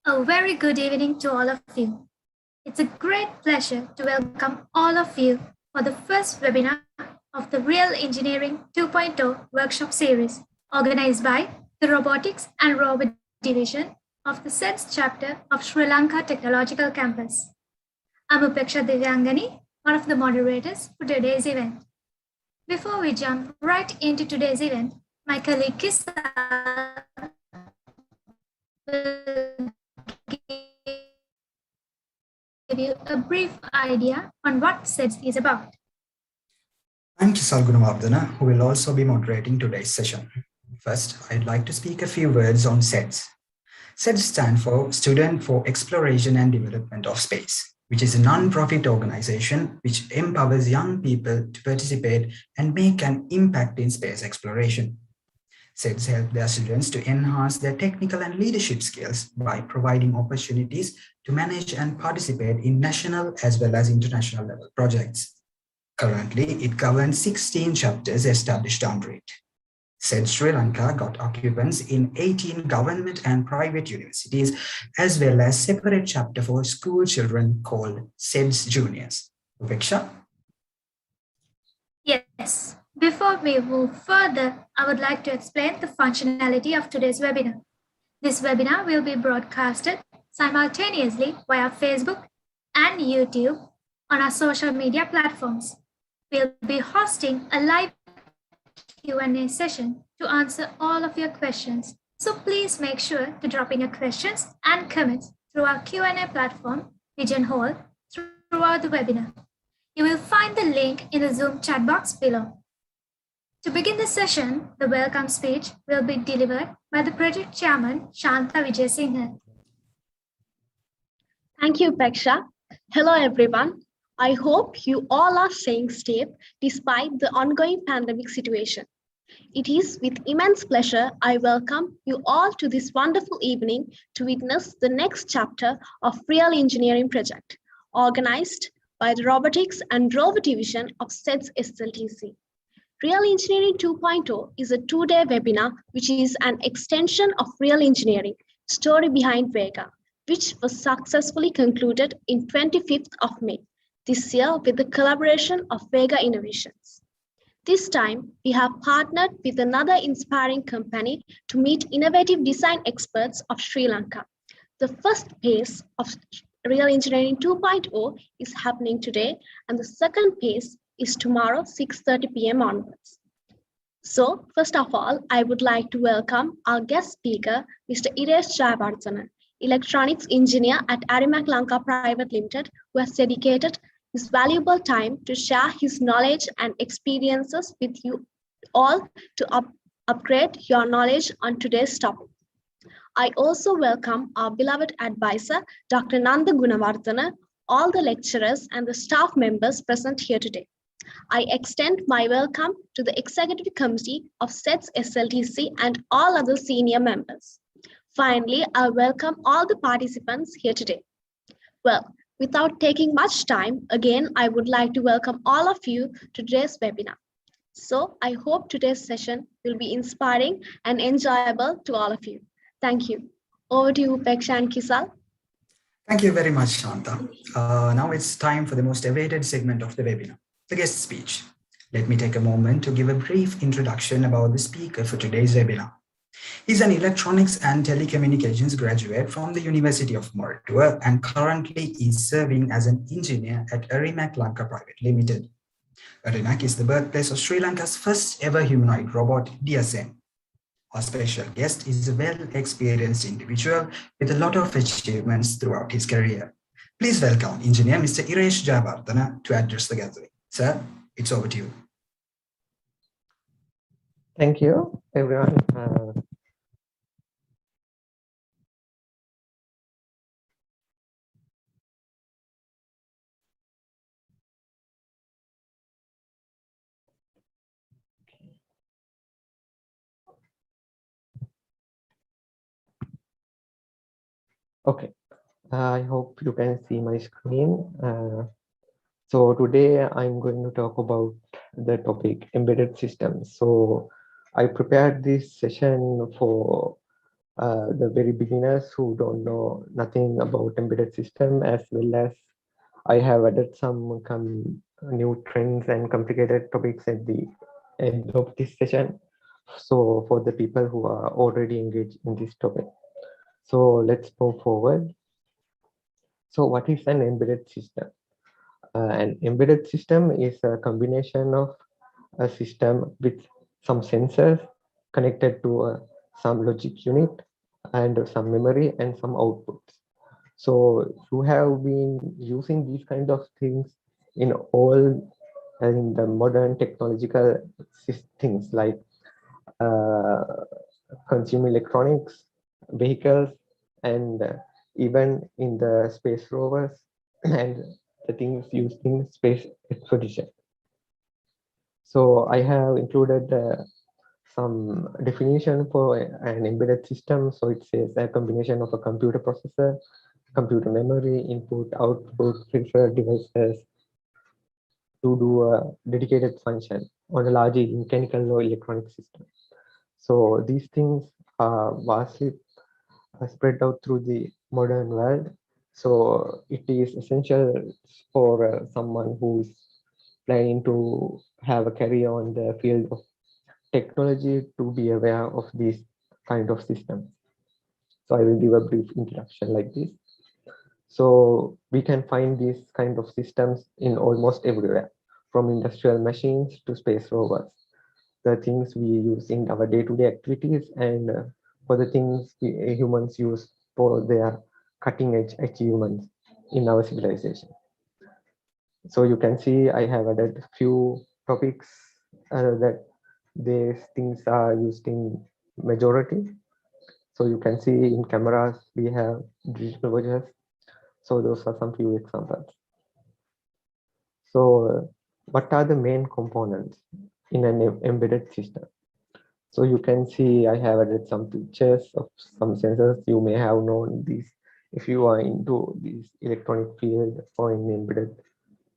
A very good evening to all of you. It's a great pleasure to welcome all of you for the first webinar of the Real Engineering 2.0 workshop series organized by the Robotics and Rover Division of the SEDS chapter of Sri Lanka Technological Campus. I'm Diyazen, one of the moderators for today's event. Before we jump right into today's event, my colleague Kisa will give you a brief idea on what SEDS is about. I'm Kisal Gunawardana, who will also be moderating today's session. First, I'd like to speak a few words on SEDS. SEDS stands for Student for Exploration and Development of Space, which is a non-profit organization which empowers young people to participate and make an impact in space exploration. SEDS help their students to enhance their technical and leadership skills by providing opportunities to manage and participate in national as well as international level projects. Currently, it governs 16 chapters established under it. SEDS Sri Lanka got occupants in 18 government and private universities, as well as separate chapter for school children called SEDS Juniors. Upeksha? Yes. Before we move further, I would like to explain the functionality of today's webinar. This webinar will be broadcasted simultaneously via Facebook and YouTube on our social media platforms. We'll be hosting a live Q&A session to answer all of your questions. So please make sure to drop in your questions and comments through our Q&A platform, Pigeonhole, throughout the webinar. You will find the link in the Zoom chat box below. To begin the session, the welcome speech will be delivered by the project chairman, Shanta Vijayasinghe. Thank you, Peksha. Hello, everyone. I hope you all are staying safe despite the ongoing pandemic situation. It is with immense pleasure I welcome you all to this wonderful evening to witness the next chapter of Real Engineering Project, organized by the Robotics and Rover Division of SEDS SLTC. Real Engineering 2.0 is a two-day webinar which is an extension of Real Engineering, Story Behind Vega, which was successfully concluded in 25th of May this year with the collaboration of Vega Innovations. This time, we have partnered with another inspiring company to meet innovative design experts of Sri Lanka. The first phase of Real Engineering 2.0 is happening today, and the second phase is tomorrow, 6:30 p.m. onwards. So, first of all, I would like to welcome our guest speaker, Mr. Iresh Jayawardena, electronics engineer at Arimak Lanka Private Limited, who has dedicated his valuable time to share his knowledge and experiences with you all to upgrade your knowledge on today's topic. I also welcome our beloved advisor, Dr. Nanda Gunawardana, all the lecturers and the staff members present here today. I extend my welcome to the Executive Committee of SEDS SLTC and all other senior members. Finally, I welcome all the participants here today. Well, without taking much time, again, I would like to welcome all of you to today's webinar. So I hope today's session will be inspiring and enjoyable to all of you. Thank you. Over to you, Peksha and Kisal. Thank you very much, Shanta. Now it's time for the most awaited segment of the webinar, the guest speech. Let me take a moment to give a brief introduction about the speaker for today's webinar. He's an electronics and telecommunications graduate from the University of Moratuwa and currently is serving as an engineer at Arimak Lanka Private Limited. Arimak is the birthplace of Sri Lanka's first ever humanoid robot, Diyazen. Our special guest is a well-experienced individual with a lot of achievements throughout his career. Please welcome engineer Mr. Iresh Jayawardena to address the gathering. Sir, it's over to you. Thank you, everyone. Okay, I hope you can see my screen. So today I'm going to talk about the topic embedded systems. So I prepared this session for the very beginners who don't know nothing about embedded system, as well as I have added some new trends and complicated topics at the end of this session. So for the people who are already engaged in this topic. So let's move forward. So what is an embedded system? An embedded system is a combination of a system with some sensors connected to some logic unit and some memory and some outputs. So you have been using these kind of things in all in the modern technological things like uh, consumer electronics, vehicles, and even in the space rovers and the things used in space expedition. So I have included some definition for an embedded system. So it says a combination of a computer processor, computer memory, input, output, filter devices to do a dedicated function on a large mechanical or electronic system. So these things are vastly spread out through the modern world. So it is essential for someone who is planning to have a career on the field of technology to be aware of these kind of systems. So I will give a brief introduction like this. So we can find these kind of systems in almost everywhere, from industrial machines to space rovers, the things we use in our day-to-day activities, and for the things humans use for their cutting-edge achievements in our civilization. So you can see I have added few topics that these things are used in majority. So you can see in cameras we have digital images. So those are some few examples. So what are the main components in an embedded system? So you can see I have added some pictures of some sensors. You may have known these if you are into this electronic field or in embedded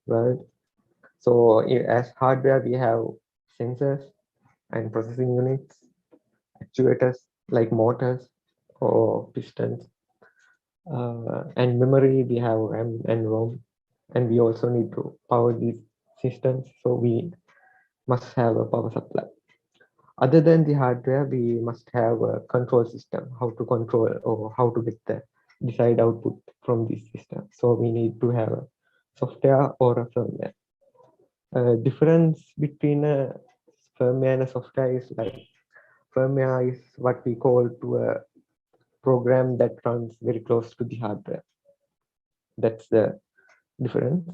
world. So as hardware, we have sensors and processing units, actuators like motors or pistons, and memory, we have RAM and ROM, and we also need to power these systems. So we must have a power supply. Other than the hardware, we must have a control system, how to control or how to get the desired output from this system. So we need to have a software or a firmware. Difference between a firmware and a software is like firmware is what we call to a program that runs very close to the hardware. That's the difference.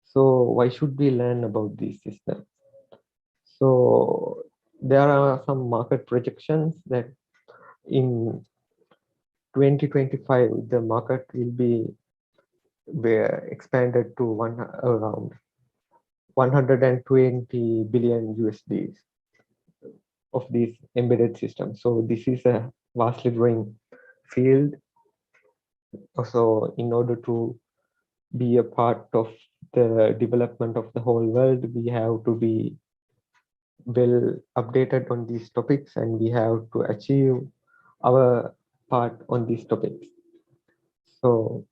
So why should we learn about these systems? So there are some market projections that in 2025 the market will be expanded to around 120 billion USDs of these embedded systems. So this is a vastly growing field. Also, in order to be a part of the development of the whole world, we have to be well updated on these topics, and we have to achieve our part on these topics. So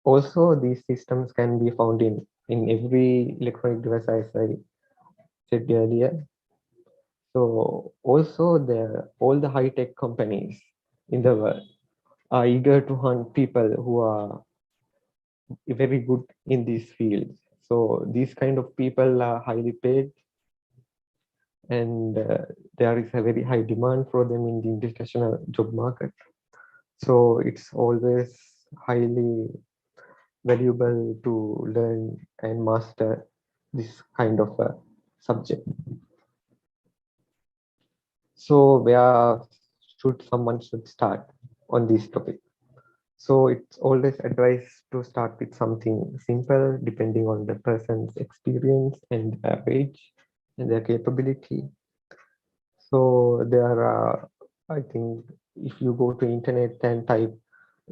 also these systems can be found in every electronic device, as I said earlier. So also all the high-tech companies in the world are eager to hunt people who are very good in these fields. So these kind of people are highly paid, and there is a very high demand for them in the international job market. So it's always highly valuable to learn and master this kind of a subject. So where should someone start on this topic? So it's always advised to start with something simple, depending on the person's experience and their age and their capability. So there are, I think, if you go to internet and type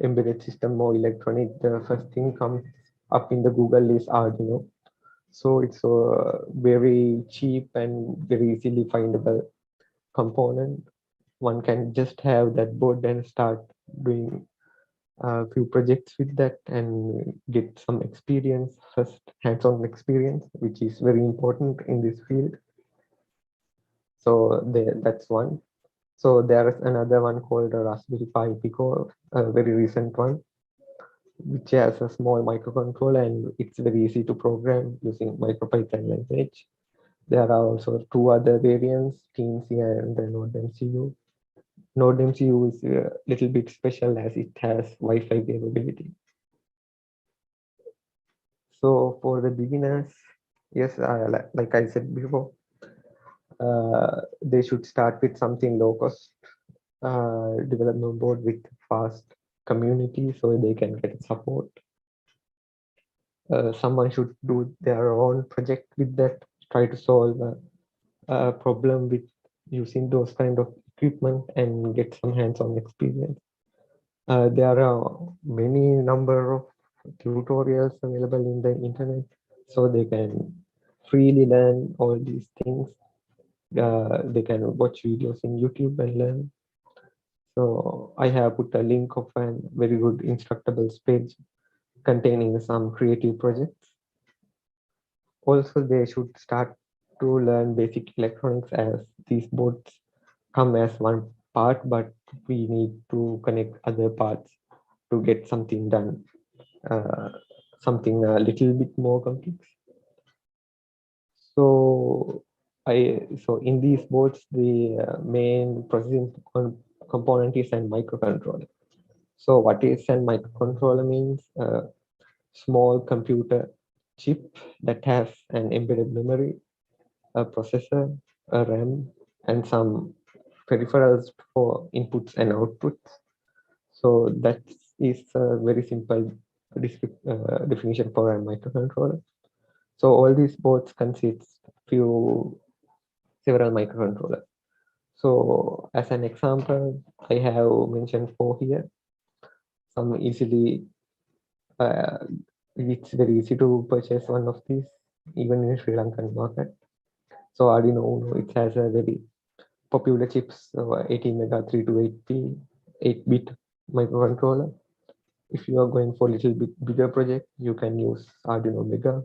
embedded system or electronic, the first thing comes up in the Google is Arduino. So it's a very cheap and very easily findable component. one can just have that board and start doing a few projects with that and get some experience, first hands-on experience, which is very important in this field. So that's one. So there is another one called a Raspberry Pi Pico, a very recent one, which has a small microcontroller and it's very easy to program using MicroPython language. There are also two other variants, TeamC and the NodeMCU. NodeMCU is a little bit special as it has Wi-Fi capability. So for the beginners, yes, like I said before, they should start with something low cost development board with fast community so they can get support. Someone should do their own project with that, try to solve a problem with using those kind of equipment and get some hands-on experience. There are many number of tutorials available in the internet, so they can freely learn all these things. They can watch videos in YouTube and learn. So I have put a link of a very good instructables page containing some creative projects. Also, they should start to learn basic electronics as these boards come as one part, but we need to connect other parts to get something done, something a little bit more complex. So in these boards, the main processing component is a microcontroller. So what is a microcontroller means? Small computer chip that has an embedded memory, a processor, a RAM, and some peripherals for inputs and outputs. So that is a very simple definition for a microcontroller. So all these boards consist several microcontrollers. So as an example, I have mentioned 4 here. Some easily, it's very easy to purchase one of these, even in Sri Lankan market. So Arduino Uno, it has a very popular chips, 18 mega 328P, 8-bit microcontroller. If you are going for a little bit bigger project, you can use Arduino Mega.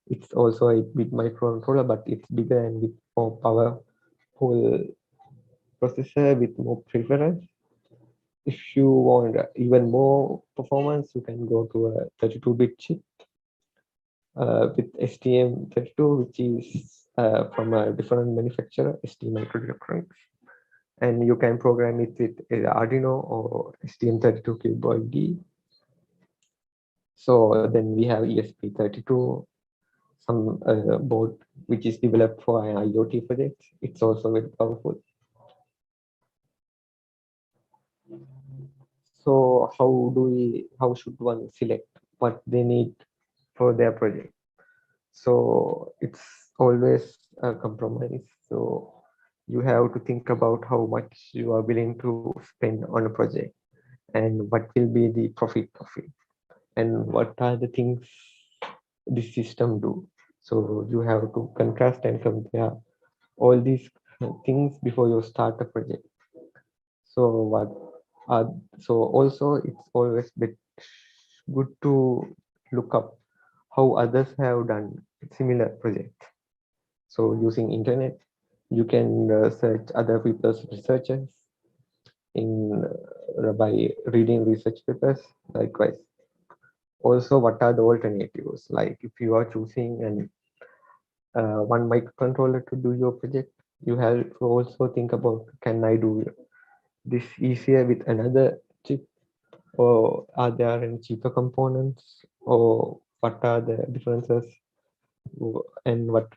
It's also a 8-bit microcontroller, but it's bigger and with more powerful processor with more peripherals. If you want even more performance, you can go to a 32-bit chip with STM32, which is from a different manufacturer, ST Microelectronics. And you can program it with Arduino or STM32CubeOID. So then we have ESP32, some board which is developed for IoT projects. It's also very powerful. So how should one select what they need for their project? So it's always a compromise. So you have to think about how much you are willing to spend on a project and what will be the profit of it and what are the things this system do. So you have to contrast and compare all these things before you start a project. So also it's always good to look up how others have done similar projects. So using internet, you can search other people's researches by reading research papers. Likewise, also what are the alternatives? Like if you are choosing one microcontroller to do your project, you have to also think about, can I do this easier with another chip, or are there any cheaper components, or what are the differences and what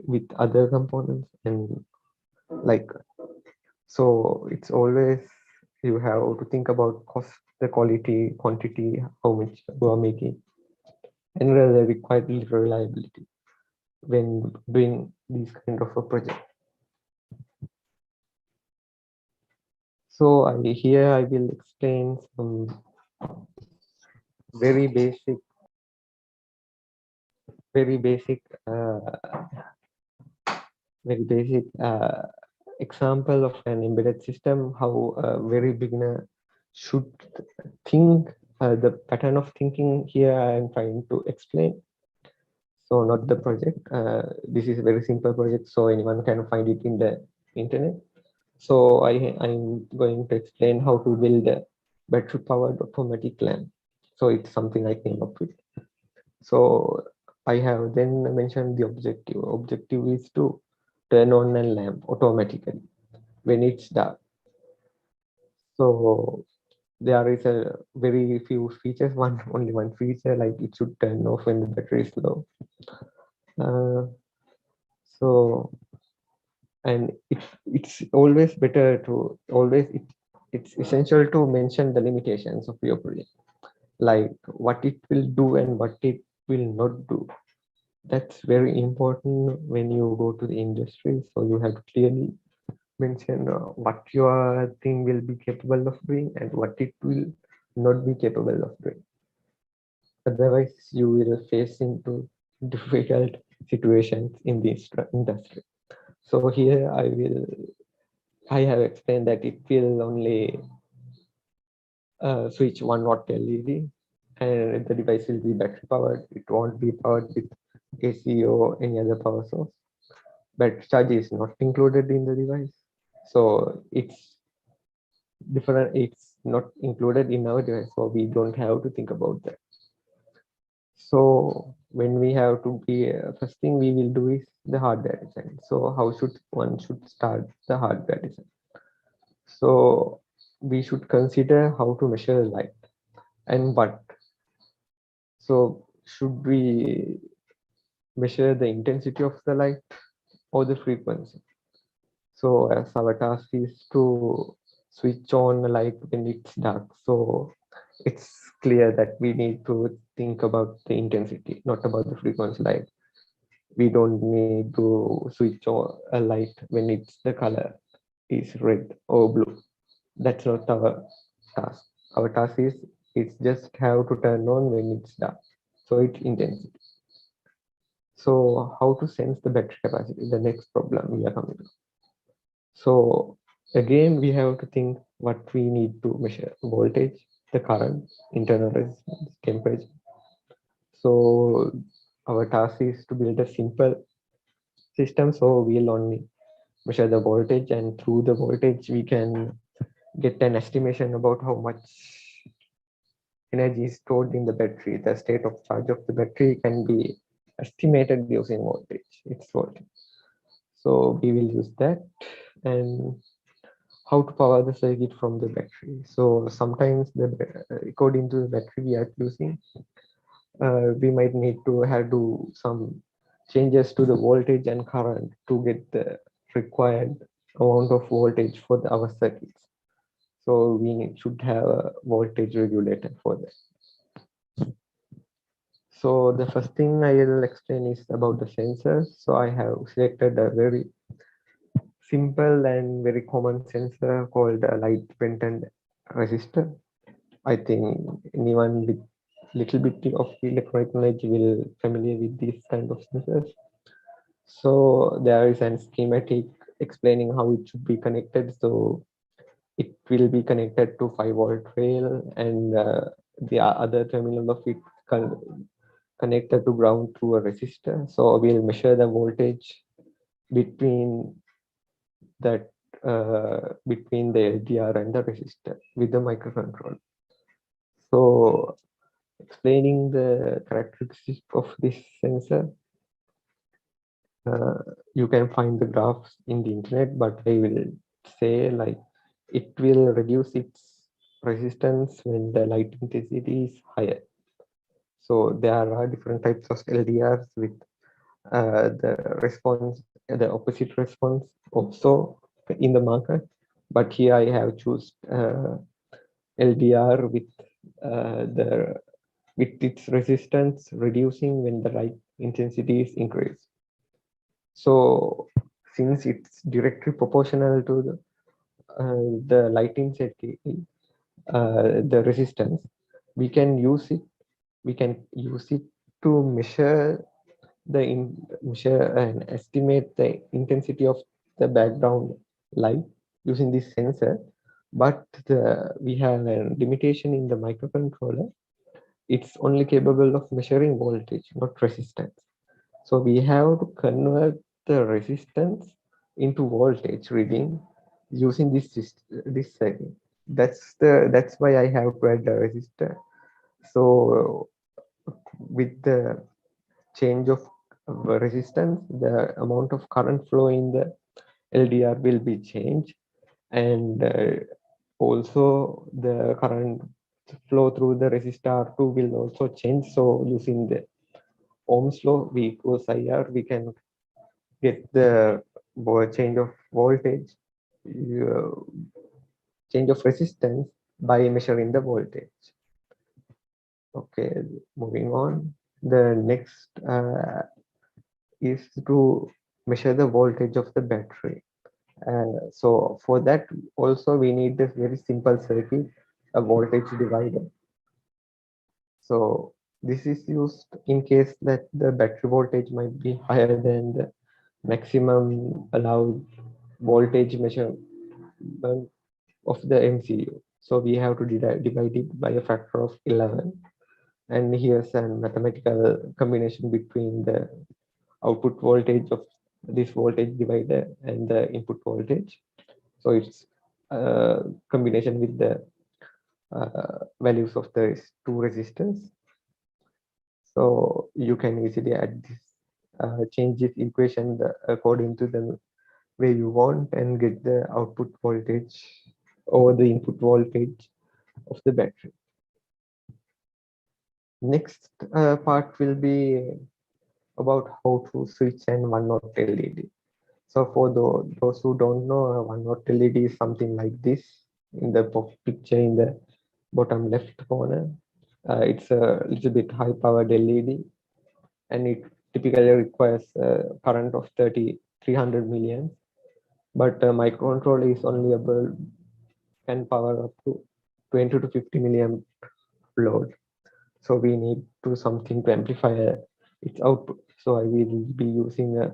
with other components, and like, so it's always you have to think about cost, the quality, quantity, how much you are making, and the required reliability when doing these kind of a project. So here I will explain some very basic example of an embedded system, how a very beginner should think, the pattern of thinking here I am trying to explain. So not the project. This is a very simple project, so anyone can find it in the internet. So I'm going to explain how to build a battery-powered automatic lamp. So it's something I came up with. So I have then mentioned the objective. Objective is to turn on a lamp automatically when it's dark. So there is a very few features, only one feature, like it should turn off when the battery is low. So and it's always better to it's essential to mention the limitations of your project, like what it will do and what it will not do. That's very important when you go to the industry. So you have to clearly mention what your thing will be capable of doing and what it will not be capable of doing. Otherwise, you will face into difficult situations in this industry. So here I have explained that it will only switch 1 watt LED, and the device will be battery powered. It won't be powered with AC or any other power source. But charge is not included in the device, so it's different. It's not included in our device, so we don't have to think about that. So when we have to be first thing we will do is the hardware design. So how should one start the hardware design? So we should consider how to measure light and what. So should we measure the intensity of the light or the frequency? So as our task is to switch on the light when it's dark, so it's clear that we need to think about the intensity, not about the frequency light. We don't need to switch on a light when it's the color is red or blue. That's not our task. Our task is it's just have to turn on when it's dark. So it's intensity. So how to sense the battery capacity? The next problem we are coming to. So again, we have to think what we need to measure: voltage, the current, internal resistance, temperature. So our task is to build a simple system. So we'll only measure the voltage, and through the voltage, we can get an estimation about how much energy is stored in the battery. The state of charge of the battery can be estimated using voltage, its voltage. So we will use that. And how to power the circuit from the battery. So sometimes according to the battery we are using, we might need to do some changes to the voltage and current to get the required amount of voltage for our circuits. So we should have a voltage regulator for that. So the first thing I will explain is about the sensors. So I have selected a very simple and very common sensor called a light dependent resistor. I think anyone with little bit of electronic knowledge will familiar with these kind of sensors. So there is a schematic explaining how it should be connected. So it will be connected to 5-volt rail, and the other terminal of it connected to ground through a resistor. So we'll measure the voltage between that between the LDR and the resistor with the microcontroller. So explaining the characteristics of this sensor, you can find the graphs in the internet, but I will say like it will reduce its resistance when the light intensity is higher. So there are different types of LDRs with the opposite response also in the market. But here I have choose LDR with its resistance reducing when the light intensity is increased. So since it's directly proportional to the light intensity, the resistance, we can use it. We can use it to measure measure and estimate the intensity of the background light using this sensor, but we have a limitation in the microcontroller. It's only capable of measuring voltage, not resistance. So we have to convert the resistance into voltage reading using this circuit. That's why I have to add the resistor. So with the change of resistance, the amount of current flow in the LDR will be changed, and also the current flow through the resistor R2 will also change. So using the Ohm's law, V equals IR, we can get the change of voltage, uh, change of resistance by measuring the voltage. Okay, moving on. The next is to measure the voltage of the battery. So for that also we need this very simple circuit, a voltage divider. So this is used in case that the battery voltage might be higher than the maximum allowed voltage measurement of the MCU. So we have to divide it by a factor of 11. And here's a mathematical combination between the output voltage of this voltage divider and the input voltage. So it's a combination with the values of the two resistors. So you can easily add this, change this equation according to the way you want and get the output voltage over the input voltage of the battery. Next part will be about how to switch and one-not LED. So for those who don't know, a one-not LED is something like this in the picture in the bottom left corner. It's a little bit high-powered LED, and it typically requires a current of 300 milliamps. But a microcontroller is only able can power up to 20 to 50 milliamp load. So we need to something to amplify its output. So I will be using a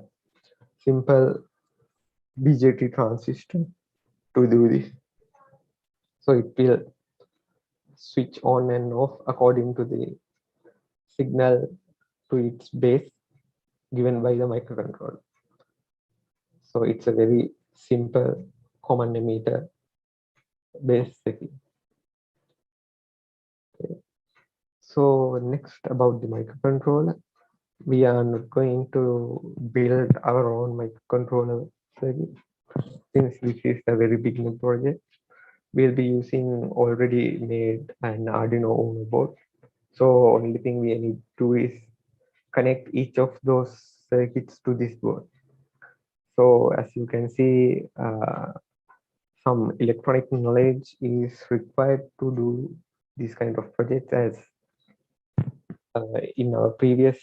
simple BJT transistor to do this. So it will switch on and off according to the signal to its base given by the microcontroller. So it's a very simple common emitter based circuit. Okay. So next about the microcontroller, we are not going to build our own microcontroller circuit since this is a very beginner project. We'll be using already made an Arduino Uno board. So only thing we need to do is connect each of those circuits to this board. So as you can see, some electronic knowledge is required to do this kind of projects. As in our previous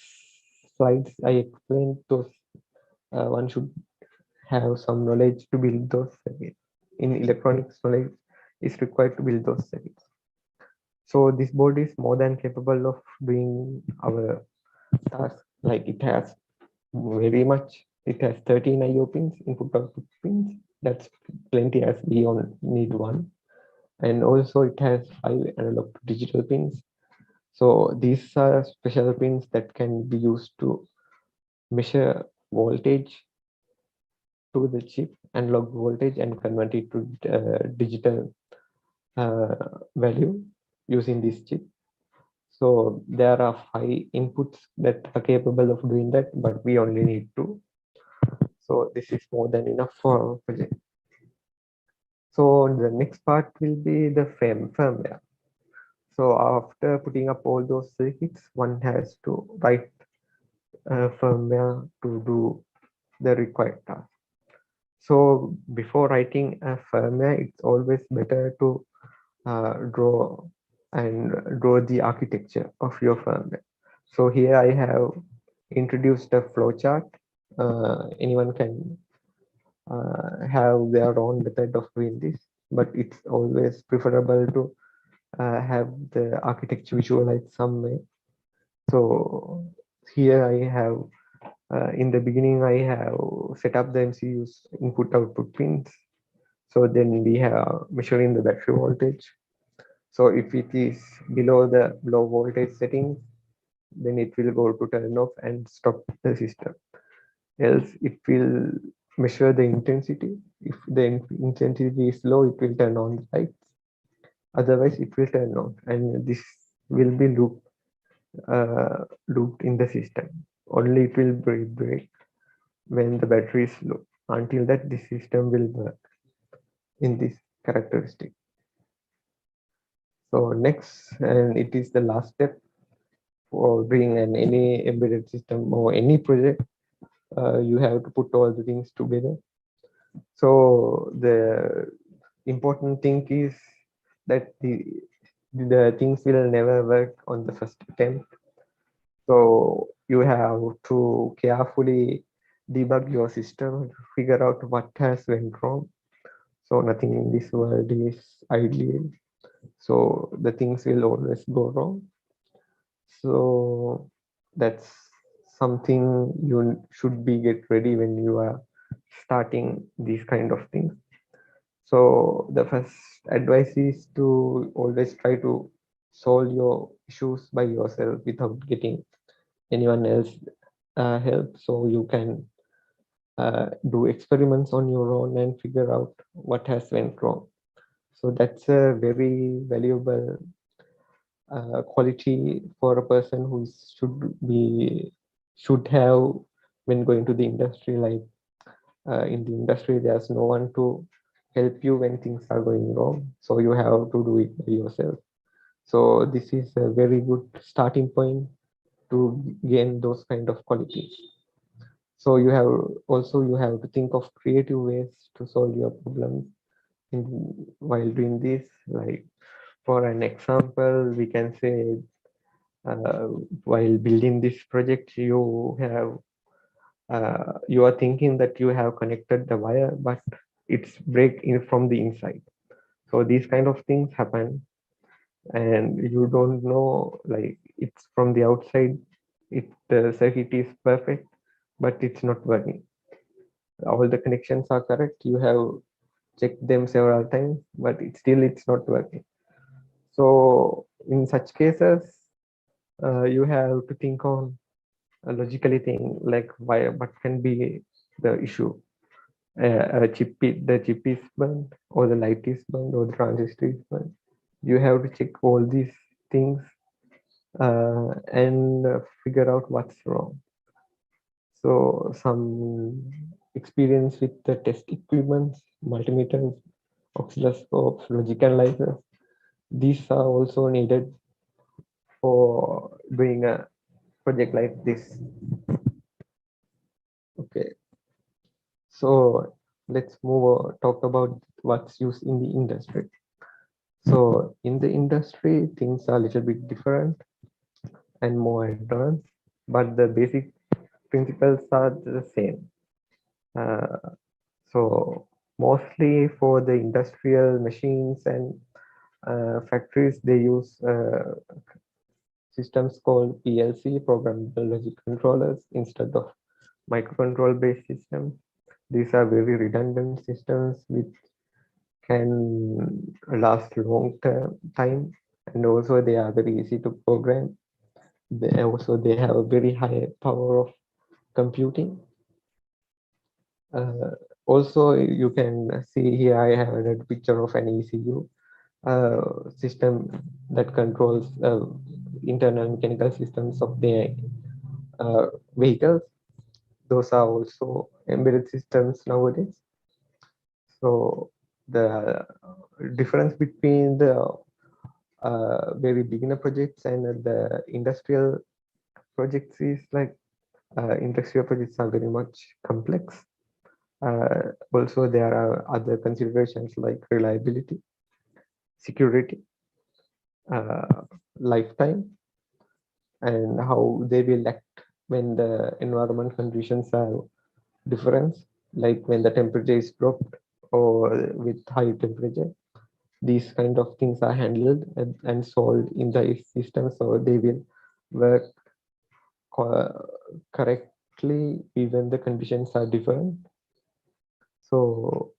slides, I explained those one should have some knowledge to build those circuits. In electronics, knowledge is required to build those circuits. So this board is more than capable of doing our task. Like it has very much, it has 13 IO pins, input output pins. That's plenty as we only need one. And also it has 5 analog to digital pins. So these are special pins that can be used to measure voltage to the chip, analog voltage, and convert it to digital value using this chip. So there are 5 inputs that are capable of doing that, but we only need 2. So this is more than enough for our project. So the next part will be the firmware. So after putting up all those circuits, one has to write firmware to do the required task. So before writing a firmware, it's always better to draw the architecture of your firmware. So here I have introduced a flowchart. Anyone can have their own method of doing this, but it's always preferable to have the architecture visualized some way. So here I have in the beginning I have set up the MCU's input output pins. So then we have measuring the battery voltage. So if it is below the low voltage setting, then it will go to turn off and stop the system. Else it will measure the intensity. If the intensity is low, it will turn on the lights. Otherwise, it will turn on, and this will be looped in the system. Only it will break when the battery is low. Until that, the system will work in this characteristic. So next, and it is the last step for doing any embedded system or any project. You have to put all the things together. So the important thing is that the things will never work on the first attempt. So you have to carefully debug your system, figure out what has went wrong. So nothing in this world is ideal. So the things will always go wrong. So that's something you should be get ready when you are starting these kind of things. So the first advice is to always try to solve your issues by yourself without getting anyone else help. So you can do experiments on your own and figure out what has went wrong. So that's a very valuable quality for a person who should have when going to the industry. Like in the industry, there's no one to help you when things are going wrong, so you have to do it by yourself. So this is a very good starting point to gain those kind of qualities. So you have to think of creative ways to solve your problems while doing this. Like for an example, we can say while building this project, you are thinking that you have connected the wire, but it's break in from the inside. So these kind of things happen, and you don't know, like it's from the outside, the circuit is perfect, but it's not working. All the connections are correct. You have checked them several times, but it's not working. So in such cases, you have to think on a logically thing, like why what can be the issue. The chip is burned, or the light is burned, or the transistor is burned. You have to check all these things and figure out what's wrong. So some experience with the test equipment, multimeters, oscilloscopes, logic analyzers, these are also needed for doing a project like this. Okay, so let's talk about what's used in the industry. So in the industry, things are a little bit different and more advanced, but the basic principles are the same. So mostly for the industrial machines and factories, they use systems called PLC, programmable logic controllers, instead of microcontroller based systems. These are very redundant systems which can last long time, and also they are very easy to program. They have a very high power of computing. Also, you can see here I have a picture of an ECU system that controls internal mechanical systems of the vehicles. Those are also embedded systems nowadays. So the difference between the very beginner projects and the industrial projects is like industrial projects are very much complex. Also, there are other considerations like reliability, security, lifetime, and how they will act when the environment conditions are different, like when the temperature is dropped or with high temperature. These kind of things are handled and solved in the system, so they will work correctly even the conditions are different. So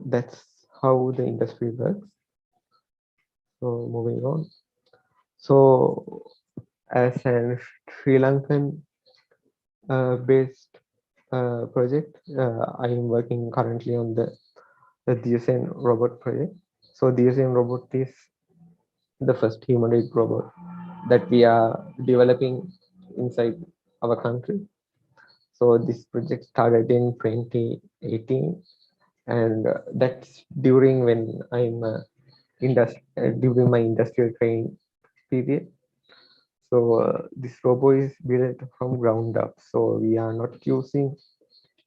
that's how the industry works. So moving on. So as a Sri Lankan based project, I am working currently on the Diyazen robot project. So Diyazen robot is the first humanoid robot that we are developing inside our country. So this project started in 2018, and that's during when I'm during my industrial training period. So this robot is built from ground up. So we are not using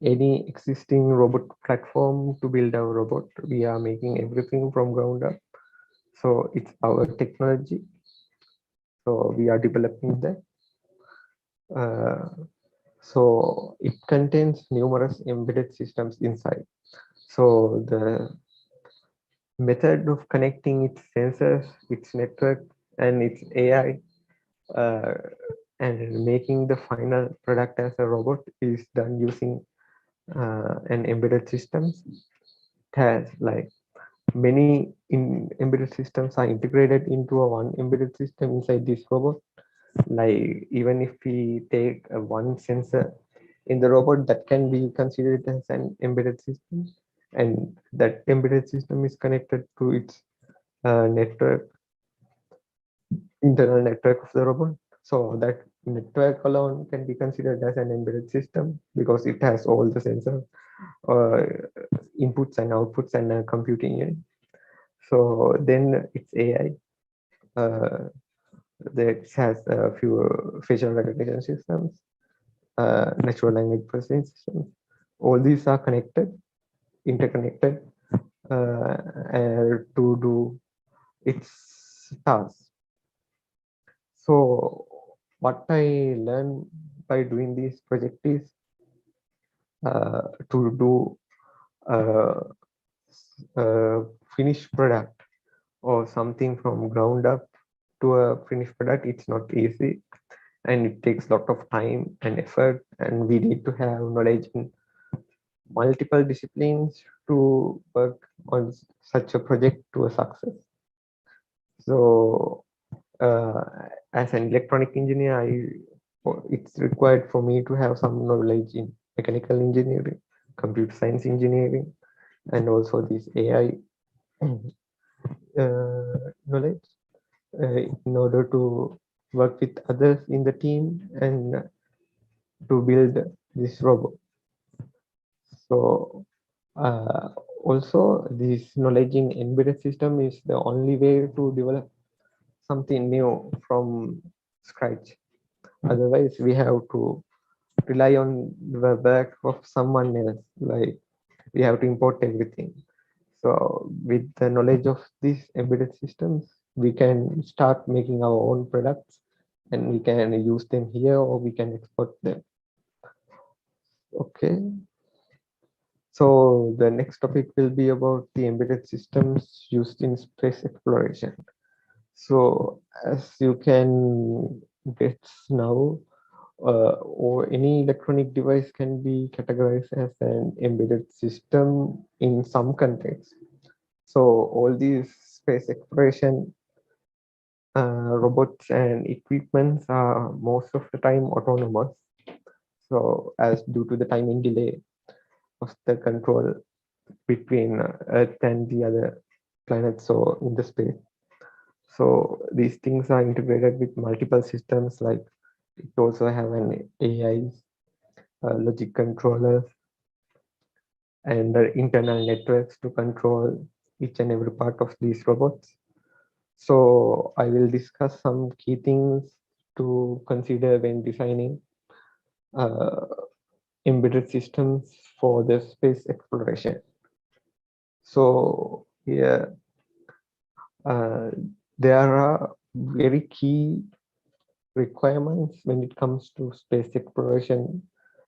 any existing robot platform to build our robot. We are making everything from ground up. So it's our technology. So we are developing that. So it contains numerous embedded systems inside. So the method of connecting its sensors, its network, and its AI, and making the final product as a robot is done using an embedded systems. It has like many embedded systems are integrated into a one embedded system inside this robot. Like even if we take a one sensor in the robot, that can be considered as an embedded system, and that embedded system is connected to its network, internal network of the robot. So that network alone can be considered as an embedded system because it has all the sensor inputs and outputs and computing unit. So then it's AI. That has a few facial recognition systems, natural language processing systems. All these are connected, interconnected to do its tasks. So what I learned by doing this project is to do a finished product or something from ground up to a finished product. It's not easy, and it takes a lot of time and effort, and we need to have knowledge in multiple disciplines to work on such a project to a success. So as an electronic engineer, it's required for me to have some knowledge in mechanical engineering, computer science engineering, and also this AI knowledge in order to work with others in the team and to build this robot. So also this knowledge in embedded system is the only way to develop something new from scratch. Otherwise, we have to rely on the work of someone else. Like we have to import everything. So with the knowledge of these embedded systems, we can start making our own products, and we can use them here or we can export them. Okay. So the next topic will be about the embedded systems used in space exploration. So as you can guess now, or any electronic device can be categorized as an embedded system in some contexts. So all these space exploration robots and equipments are most of the time autonomous. So as due to the timing delay of the control between Earth and the other planets or in the space. So these things are integrated with multiple systems, like it also have an AI, logic controllers, and the internal networks to control each and every part of these robots. So I will discuss some key things to consider when designing embedded systems for the space exploration. So here, there are very key requirements when it comes to space exploration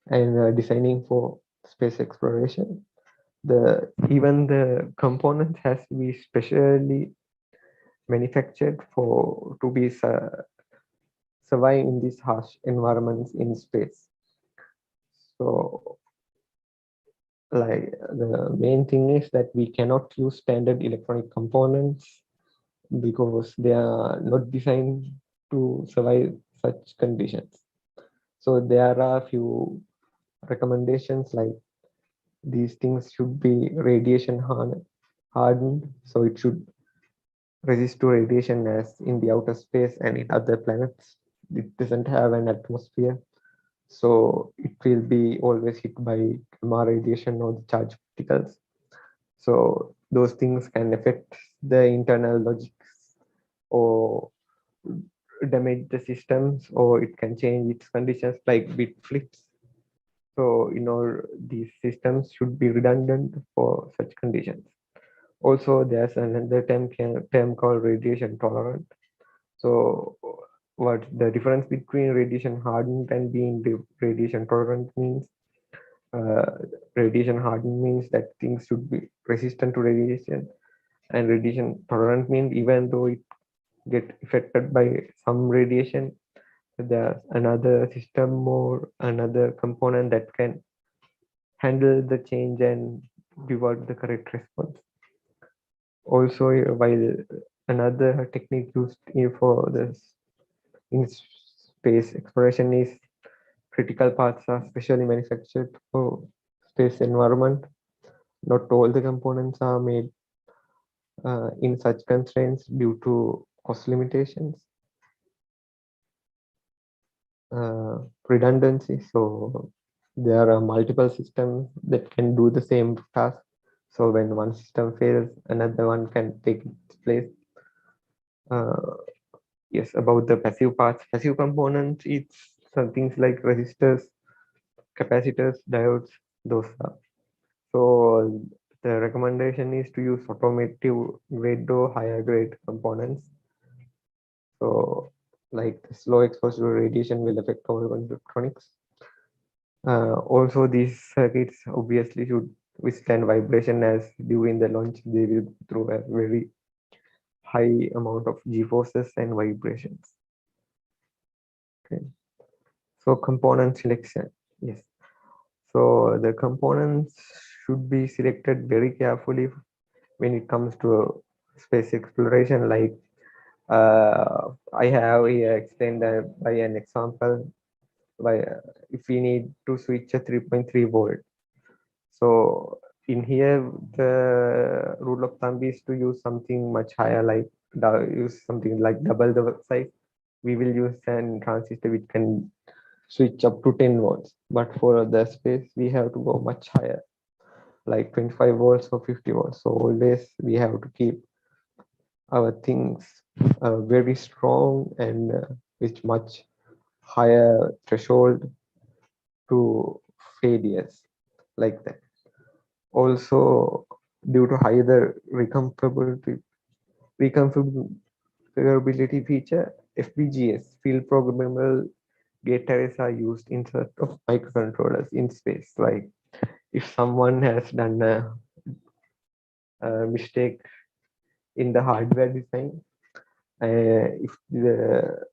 and designing for space exploration. Even the component has to be specially manufactured for to be survive in these harsh environments in space. So like the main thing is that we cannot use standard electronic components because they are not designed to survive such conditions. So there are a few recommendations like these things should be radiation hardened, so it should resist to radiation as in the outer space and in other planets. It doesn't have an atmosphere, so it will be always hit by gamma radiation or the charged particles. So those things can affect the internal logics or damage the systems, or it can change its conditions like bit flips. So, these systems should be redundant for such conditions. Also, there's another term called radiation tolerant. So, what the difference between radiation hardened and being radiation tolerant means? Uh, Radiation hardened means that things should be resistant to radiation, and radiation tolerant means even though it get affected by some radiation, there's another system or another component that can handle the change and reward the correct response. Also, while another technique used for this in space exploration is critical parts are specially manufactured for space environment. Not all the components are made in such constraints due to cost limitations, redundancy. So there are multiple systems that can do the same task. So when one system fails, another one can take its place. Yes, about the passive parts, passive components, it's some things like resistors, capacitors, diodes, those are. So the recommendation is to use automotive grade or higher grade components. So like slow exposure to radiation will affect all electronics. Also, these circuits obviously should withstand vibration, as during the launch they will go through a very high amount of g-forces and vibrations. Okay. So component selection, yes. So the components should be selected very carefully when it comes to space exploration. Like I have here explained by an example. By if we need to switch a 3.3 volt. So in here, the rule of thumb is to use something much higher, like use something like double the size. We will use an transistor which can switch up to 10 volts. But for the space, we have to go much higher, like 25 volts or 50 volts. So always we have to keep our things very strong and with much higher threshold to failures like that. Also, due to higher reconfigurability feature, FPGAs, field programmable gate arrays, are used instead of microcontrollers in space. Like if someone has done a mistake in the hardware design, if the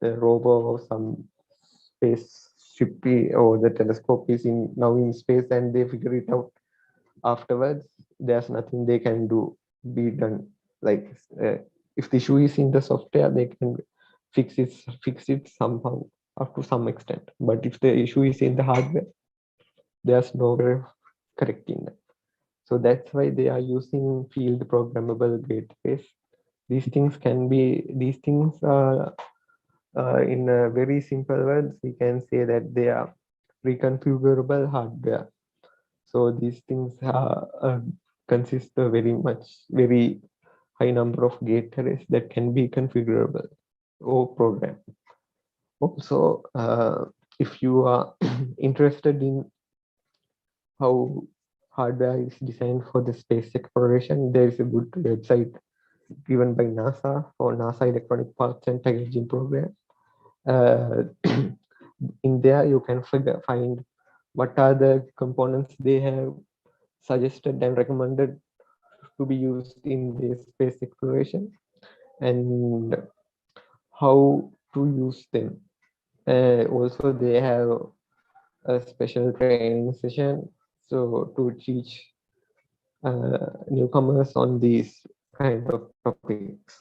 rover or some spaceship or the telescope is now in space and they figure it out afterwards, there's nothing they can be done. Like if the issue is in the software, they can fix it somehow up to some extent. But if the issue is in the hardware, there's no way of correcting that. So that's why they are using field programmable gateways. These things are in a very simple words, we can say that they are reconfigurable hardware. So these things consist of very high number of gate arrays that can be configurable or programmed. Also, if you are interested in how hardware is designed for the space exploration, there is a good website given by NASA for NASA Electronic Parts and Packaging Program. In there, you can find what are the components they have suggested and recommended to be used in the space exploration and how to use them. Also, they have a special training session So to teach newcomers on these kind of topics.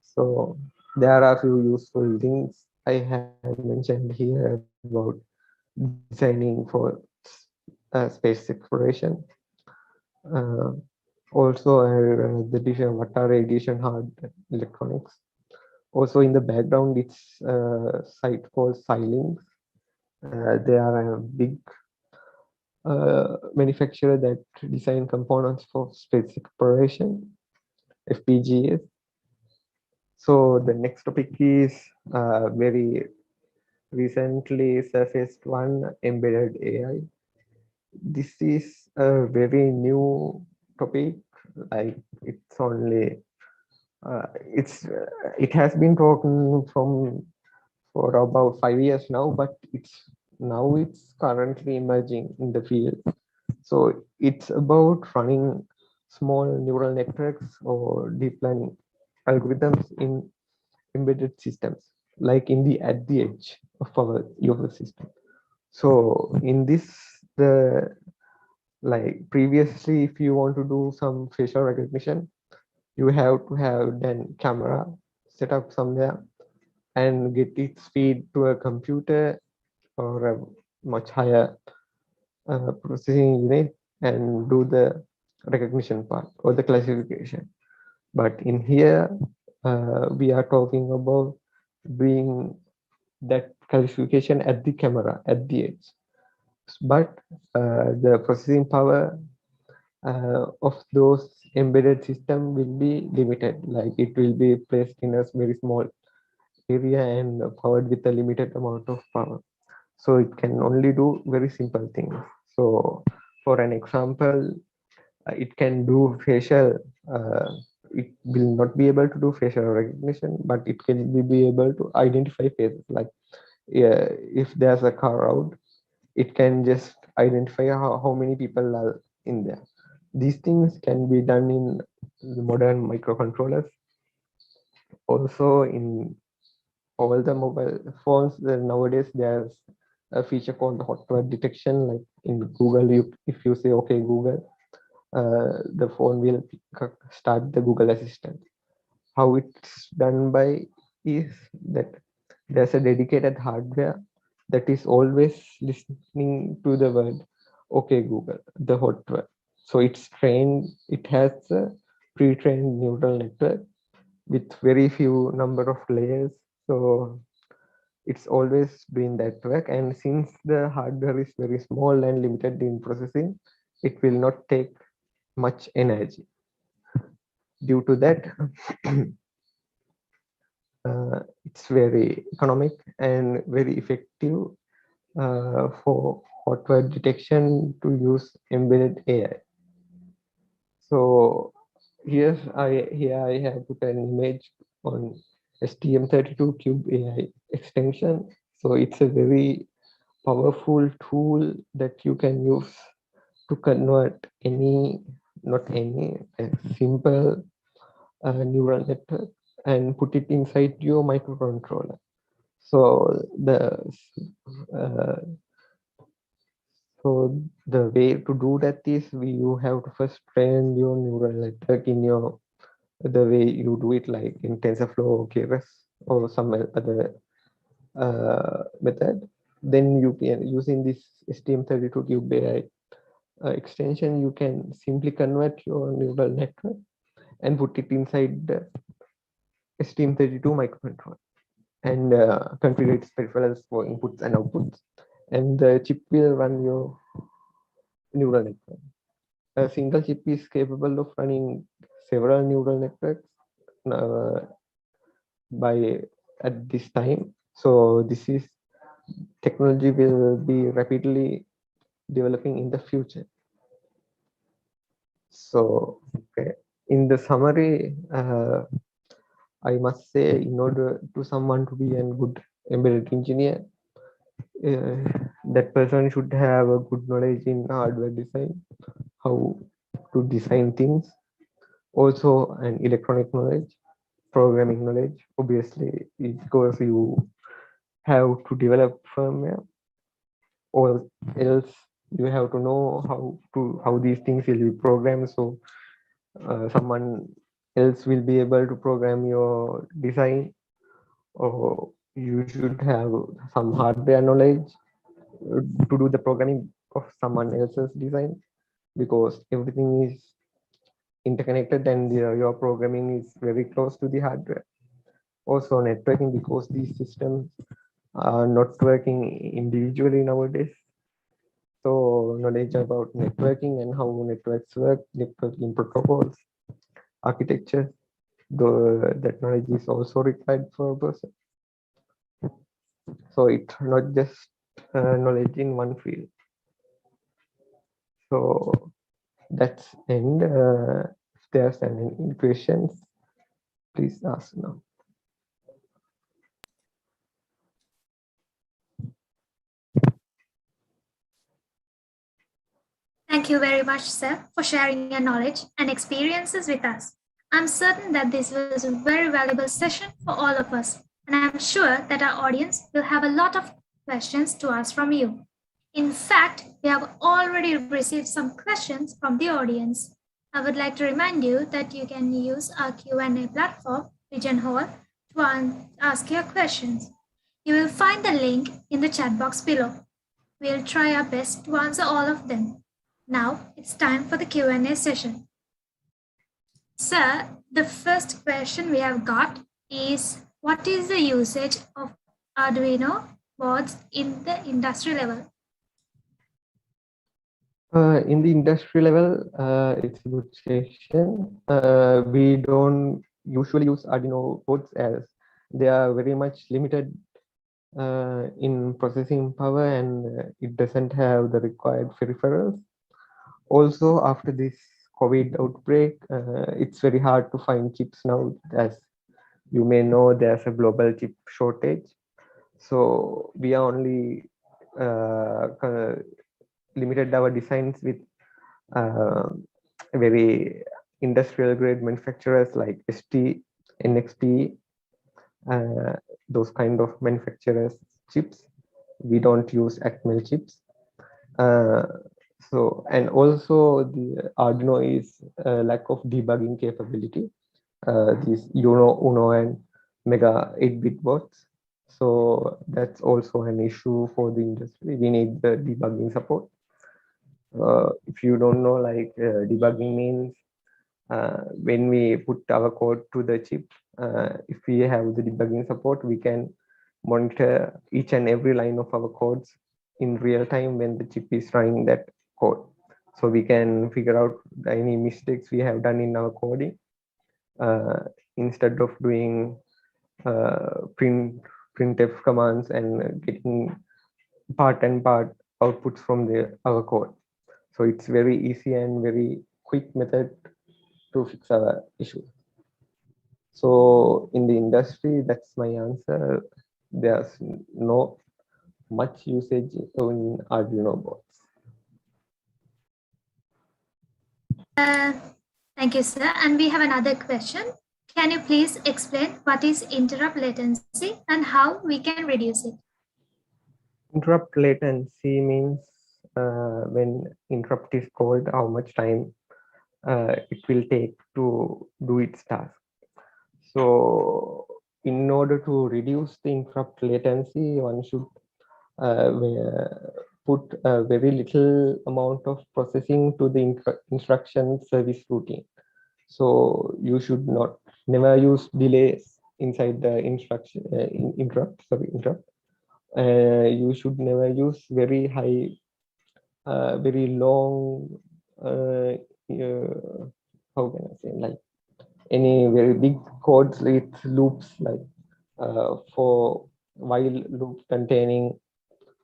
So there are a few useful things I have mentioned here about designing for space exploration. Uh, Also, the division, what are radiation hard electronics? Also, in the background, it's a site called Xilinx. They are a big manufacturer that design components for space exploration, FPGAs. So the next topic is very recently surfaced one, embedded AI. This is a very new topic. Like it's only it has been talking from for about 5 years now, but it's currently emerging in the field. So it's about running small neural networks or deep learning algorithms in embedded systems, like at the edge of our user system. So in this, the like previously, if you want to do some facial recognition, you have to have then camera set up somewhere and get its feed to a computer or a much higher processing unit and do the recognition part or the classification. But in here, we are talking about doing that classification at the camera at the edge. But the processing power of those embedded system will be limited. Like it will be placed in a very small area and powered with a limited amount of power. So it can only do very simple things. So for an example, it can do facial. It will not be able to do facial recognition, but it can be able to identify faces. Like if there's a car out, it can just identify how many people are in there. These things can be done in the modern microcontrollers. Also in all the mobile phones, nowadays there's a feature called hot word detection. Like in Google, if you say okay Google, the phone will start the Google Assistant. How it's done by is that there's a dedicated hardware that is always listening to the word okay Google, the hot word. So it's trained, it has a pre-trained neural network with very few number of layers. So it's always doing that work. And since the hardware is very small and limited in processing, it will not take much energy. Due to that, it's very economic and very effective for hot word detection to use embedded AI. So here I have put an image on STM32 Cube AI extension. So it's a very powerful tool that you can use to convert a simple neural network and put it inside your microcontroller. So uh, the way to do that is you have to first train your neural network in the way you do it, like in TensorFlow or Keras or some other method. Then you can, using this STM32 Cube AI extension, you can simply convert your neural network and put it inside the STM32 microcontroller and configure its peripherals for inputs and outputs, and the chip will run your neural network. A single chip is capable of running several neural networks uh, by at this time. So this is technology will be rapidly developing in the future. So okay, in the summary, I must say, in order to someone to be a good embedded engineer, that person should have a good knowledge in hardware design, how to design things, also an electronic knowledge, programming knowledge, obviously, because you have to develop firmware, or else You have to know how these things will be programmed. So someone else will be able to program your design, or you should have some hardware knowledge to do the programming of someone else's design, because everything is interconnected and your programming is very close to the hardware. Also networking, because these systems are not working individually nowadays. So knowledge about networking and how networks work, networking protocols, architecture, that knowledge is also required for a person. So it's not just knowledge in one field. So that's end. If there's any questions, please ask now. Thank you very much, sir, for sharing your knowledge and experiences with us. I'm certain that this was a very valuable session for all of us, and I'm sure that our audience will have a lot of questions to ask from you. In fact, we have already received some questions from the audience. I would like to remind you that you can use our Q&A platform, Pigeon Hall, to ask your questions. You will find the link in the chat box below. We'll try our best to answer all of them. Now it's time for the Q&A session. Sir, the first question we have got is, what is the usage of Arduino boards in the industry level? In the industry level, it's a good question. We don't usually use Arduino boards, as they are very much limited in processing power, and it doesn't have the required peripherals. Also, after this COVID outbreak, it's very hard to find chips now. As you may know, there's a global chip shortage. So we are only limited our designs with very industrial grade manufacturers like ST, NXP, those kind of manufacturers chips. We don't use Acmel chips. So, and also the Arduino is a lack of debugging capability. These Uno and Mega 8-bit boards. So that's also an issue for the industry. We need the debugging support. If you don't know, like debugging means when we put our code to the chip, if we have the debugging support, we can monitor each and every line of our codes in real time when the chip is running that code. So we can figure out any mistakes we have done in our coding instead of doing printf commands and getting part outputs from our code. So it's very easy and very quick method to fix our issue. So in the industry, that's my answer. There's no much usage in Arduino boards. Thank you, sir. And we have another question. Can you please explain what is interrupt latency and how we can reduce it? Interrupt latency means when interrupt is called, how much time it will take to do its task. So in order to reduce the interrupt latency, one should put a very little amount of processing to the instruction service routine. So you should never use delays inside the instruction interrupt. You should never use very high, very long, how can I say, like any very big codes with loops, like for while loop containing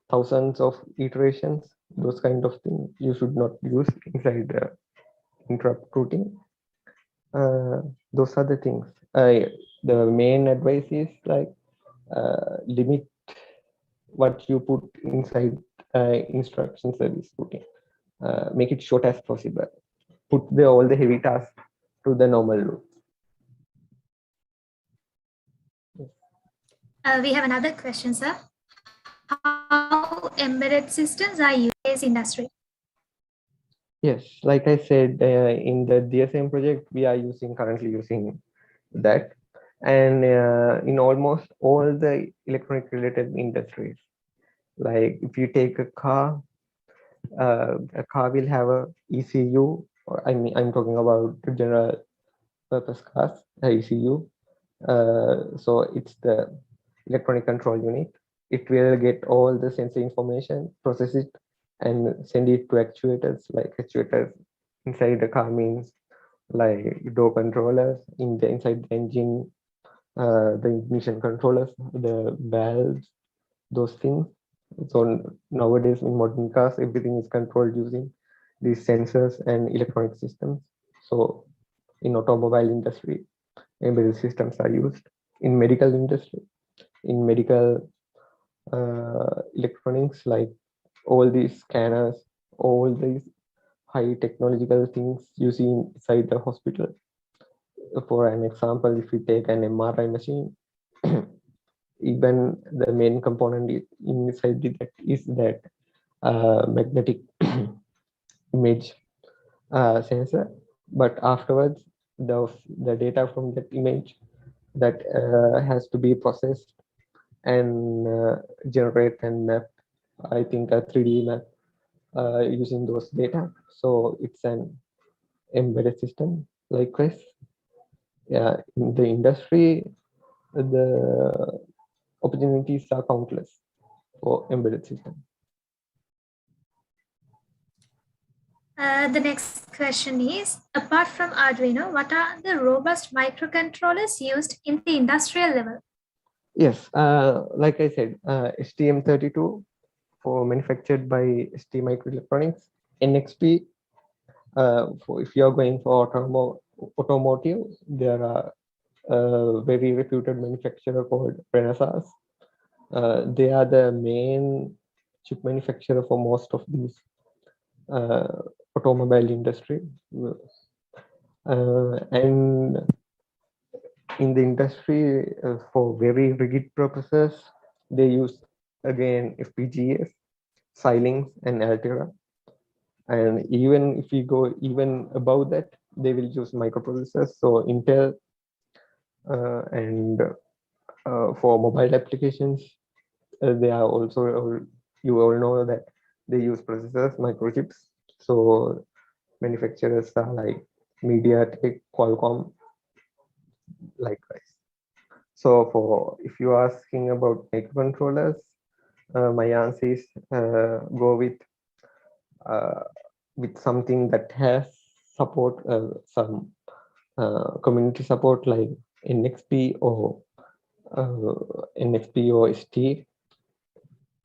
thousands of iterations, those kind of things you should not use inside the interrupt routine. Those are the things. The main advice is like limit what you put inside instruction service routine. Make it short as possible. Put all the heavy tasks to the normal loop. We have another question, sir. How embedded systems are used today's industry? Yes, like I said, in the Diyazen project, we are currently using that, and in almost all the electronic related industries. Like if you take a car will have a ECU, or I'm talking about the general purpose cars, ECU. So it's the electronic control unit. It will get all the sensor information, process it, and send it to actuators. Like actuators inside the car means like door controllers inside the engine, the ignition controllers, the valves, those things. So nowadays in modern cars, everything is controlled using these sensors and electronic systems. So in automobile industry, embedded systems are used. In medical industry, in medical electronics, like all these scanners, all these high technological things you see inside the hospital. For an example, if you take an MRI machine, even the main component inside that is that magnetic image sensor. But afterwards, the data from that image that has to be processed and generate and map, I think a 3D map using those data. So it's an embedded system. Likewise, yeah, in the industry, the opportunities are countless for embedded system. The next question is, apart from Arduino, what are the robust microcontrollers used in the industrial level? Yes, like I said, STM32 for manufactured by ST Microelectronics, NXP for if you are going for automotive, there are a very reputed manufacturer called Renesas. They are the main chip manufacturer for most of these automobile industry. And in the industry, for very rigid purposes, they use again FPGAs, Xilinx, and Altera. And even if you go even above that, they will use microprocessors. So Intel and for mobile applications, they are also, you all know that they use processors, microchips. So manufacturers are like MediaTek, Qualcomm, likewise. So for if you are asking about microcontrollers, my answer is go with something that has support some community support like NXP or ST.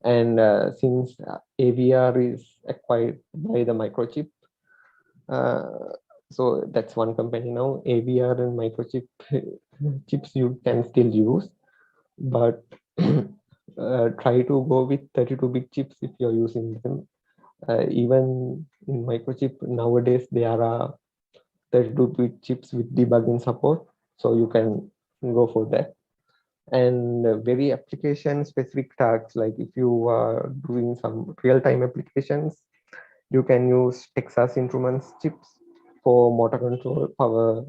And since AVR is acquired by the microchip, so that's one company now. AVR and microchip chips you can still use, but try to go with 32-bit chips if you're using them. Even in microchip nowadays, there are 32-bit chips with debugging support, so you can go for that. And very application specific tasks, like if you are doing some real-time applications, you can use Texas Instruments chips for motor control, power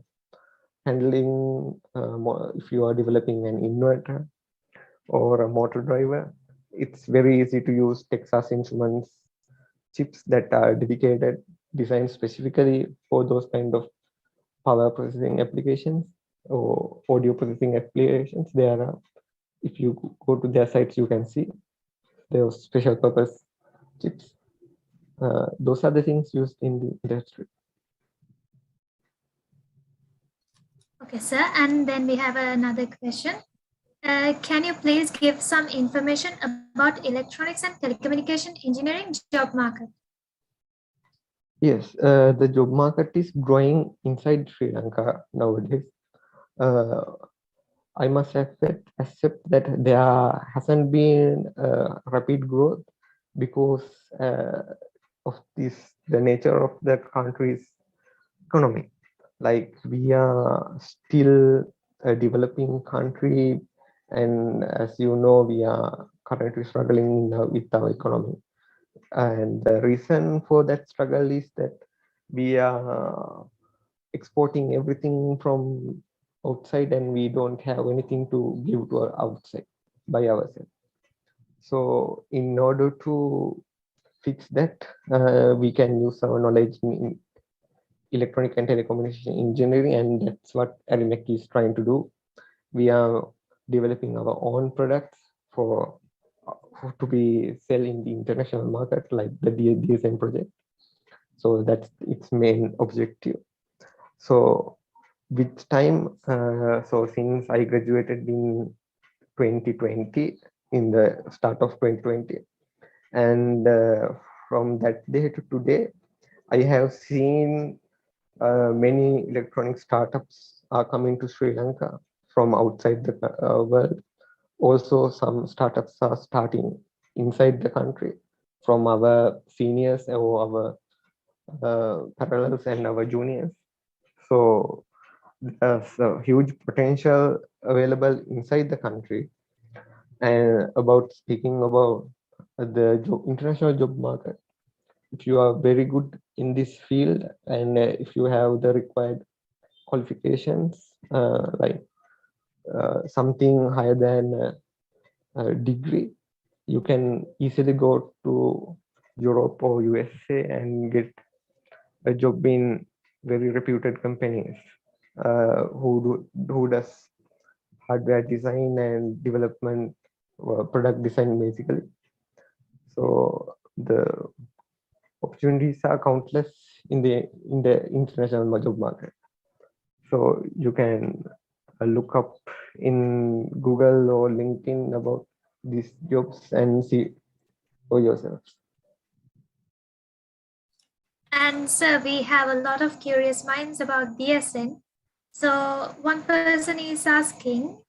handling. If you are developing an inverter or a motor driver, it's very easy to use Texas Instruments chips that are dedicated, designed specifically for those kind of power processing applications or audio processing applications. There are, if you go to their sites, you can see those special purpose chips. Those are the things used in the industry. Okay, sir. And then we have another question. Can you please give some information about electronics and telecommunication engineering job market? Yes, the job market is growing inside Sri Lanka nowadays. I must accept that there hasn't been rapid growth because of the nature of the country's economy. Like we are still a developing country, and as you know, we are currently struggling with our economy. And the reason for that struggle is that we are exporting everything from outside and we don't have anything to give to our outside by ourselves. So in order to fix that, we can use our knowledge in electronic and telecommunication engineering, and that's what Arimek is trying to do. We are developing our own products for to be sell in the international market, like the Diyazen project. So that's its main objective. So with time, so since I graduated in 2020, in the start of 2020, and from that day to today, I have seen many electronic startups are coming to Sri Lanka from outside the world. Also, some startups are starting inside the country from our seniors or our parallels and our juniors. So there's a huge potential available inside the country. And about speaking about the international job market, if you are very good in this field and if you have the required qualifications, like something higher than a degree, you can easily go to Europe or USA and get a job in very reputed companies who does hardware design and development, product design basically. So the opportunities are countless in the international job market. So you can look up in Google or LinkedIn about these jobs and see for yourself. And sir, we have a lot of curious minds about Diyazen. So one person is asking,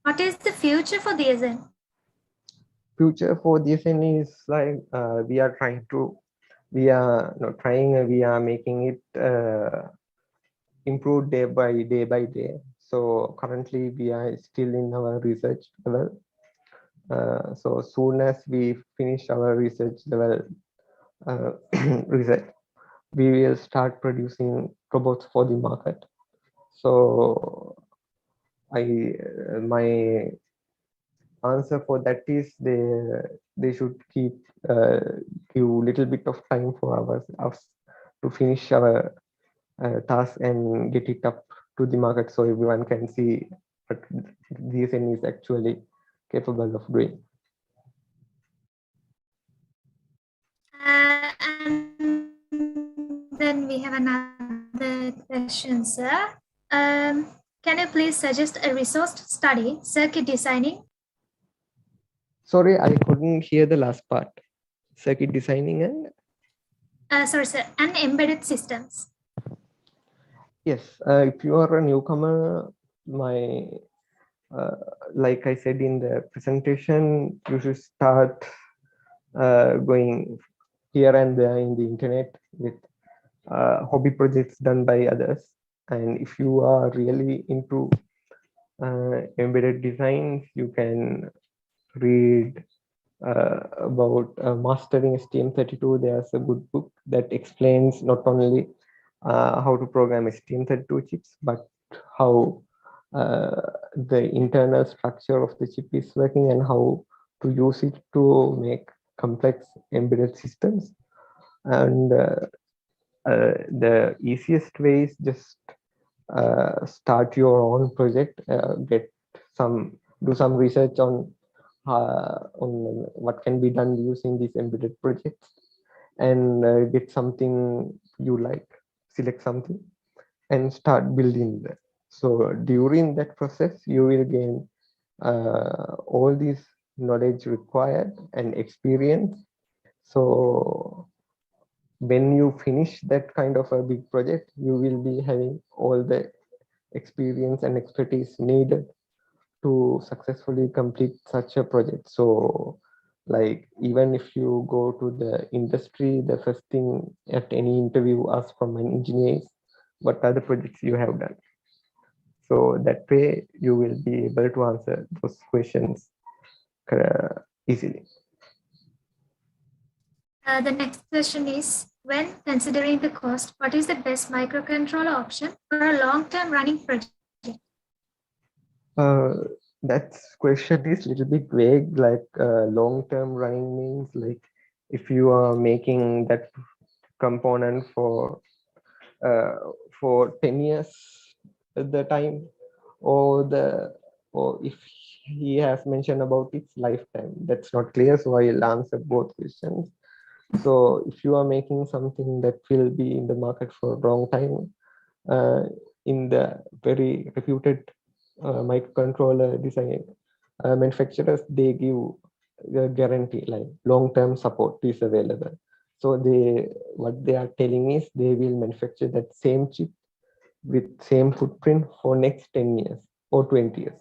what is the future for Diyazen? Future for Diyazen is like we are trying to, we are not trying, we are making it improve day by day. So currently we are still in our research level. So soon as we finish our research level research, we will start producing robots for the market. So my answer for that is they should keep give little bit of time for us to finish our task and get it up to the market so everyone can see what DSN is actually capable of doing. And then we have another question, sir. Can you please suggest a resource to study circuit designing? Sorry, I couldn't hear the last part. Circuit designing and? Sorry, sir, and embedded systems. Yes, if you are a newcomer, like I said in the presentation, you should start going here and there in the internet with hobby projects done by others. And if you are really into embedded designs, you can read about mastering STM32. There's a good book that explains not only how to program STM32 chips, but how the internal structure of the chip is working and how to use it to make complex embedded systems. And the easiest way is just start your own project, do some research on what can be done using these embedded projects, and get something you like, select something and start building that. So during that process, you will gain all this knowledge required and experience. So when you finish that kind of a big project, you will be having all the experience and expertise needed to successfully complete such a project. So like even if you go to the industry, the first thing at any interview ask from an engineer is what are the projects you have done. So that way you will be able to answer those questions easily. The next question is, when considering the cost, what is the best microcontroller option for a long-term running project? Uh, that question is a little bit vague, like long-term running means like if you are making that component uh, for 10 years at the time, or if he has mentioned about its lifetime. That's not clear, so I'll answer both questions. So if you are making something that will be in the market for a long time, in the very reputed microcontroller design manufacturers, they give a guarantee like long-term support is available. So what they are telling is they will manufacture that same chip with same footprint for next 10 years or 20 years.